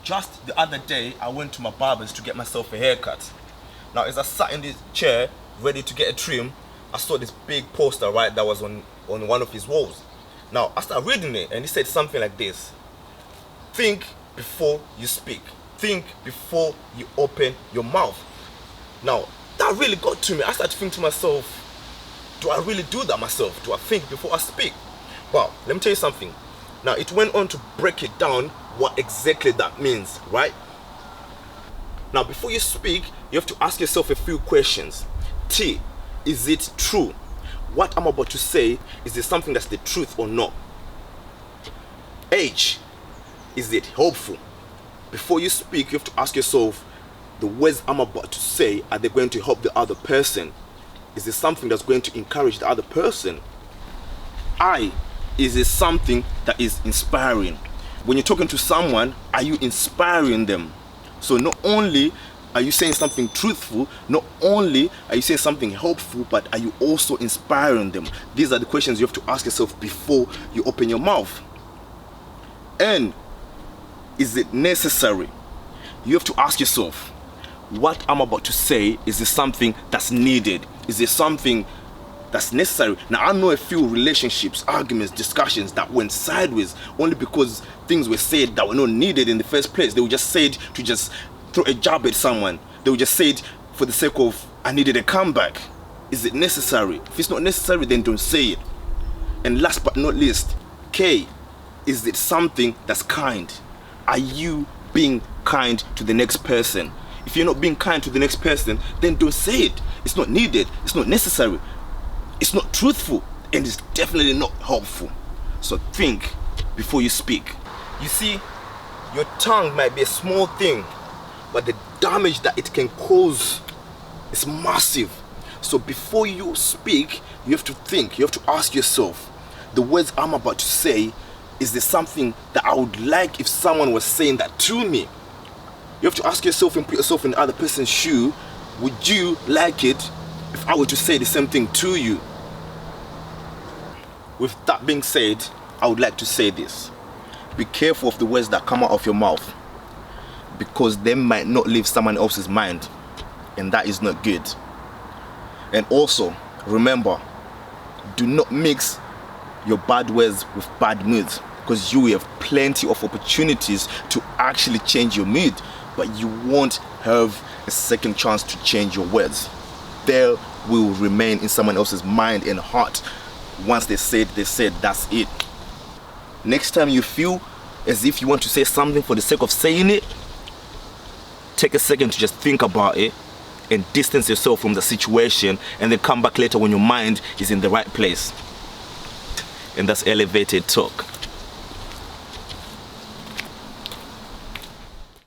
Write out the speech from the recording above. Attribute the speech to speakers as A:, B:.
A: Just the other day, I went to my barber's to get myself a haircut. Now, as I sat in this chair, ready to get a trim, I saw this big poster, right, that was on one of his walls. Now, I started reading it, and he said something like this: think before you speak. Think before you open your mouth. Now, that really got to me. I started to think to myself, do I really do that myself? Do I think before I speak? Well, let me tell you something. Now, it went on to break it down what exactly that means, right? Now, before you speak, you have to ask yourself a few questions. T, is it true? What I'm about to say, is it something that's the truth or not? H, is it helpful? Before you speak, you have to ask yourself, the words I'm about to say, are they going to help the other person? Is it something that's going to encourage the other person? I, is it something that is inspiring? When you're talking to someone, are you inspiring them? So not only are you saying something truthful, not only are you saying something helpful, but are you also inspiring them? These are the questions you have to ask yourself before you open your mouth. N, is it necessary? You have to ask yourself, what I'm about to say, is this something that's needed? Is it something that's necessary? Now, I know a few relationships, arguments, discussions that went sideways only because things were said that were not needed in the first place. They were just said to just throw a jab at someone. They were just said for the sake of, I needed a comeback. Is it necessary? If it's not necessary, then don't say it. And last but not least, K, is it something that's kind? Are you being kind to the next person? If you're not being kind to the next person, then don't say it. It's not needed. It's not necessary. It's not truthful. And it's definitely not helpful. So think before you speak. You see, your tongue might be a small thing, but the damage that it can cause is massive. So before you speak, you have to think. You have to ask yourself, the words I'm about to say, is there something that I would like if someone was saying that to me? You have to ask yourself and put yourself in the other person's shoe. Would you like it if I were to say the same thing to you? With that being said, I would like to say this. Be careful of the words that come out of your mouth, because they might not leave someone else's mind, and that is not good. And also, remember, do not mix your bad words with bad moods, because you have plenty of opportunities to actually change your mood, but you won't have a second chance to change your words. They will remain in someone else's mind and heart. Once they said, that's it. Next time you feel as if you want to say something for the sake of saying it, take a second to just think about it and distance yourself from the situation, and then come back later when your mind is in the right place. And that's elevated talk.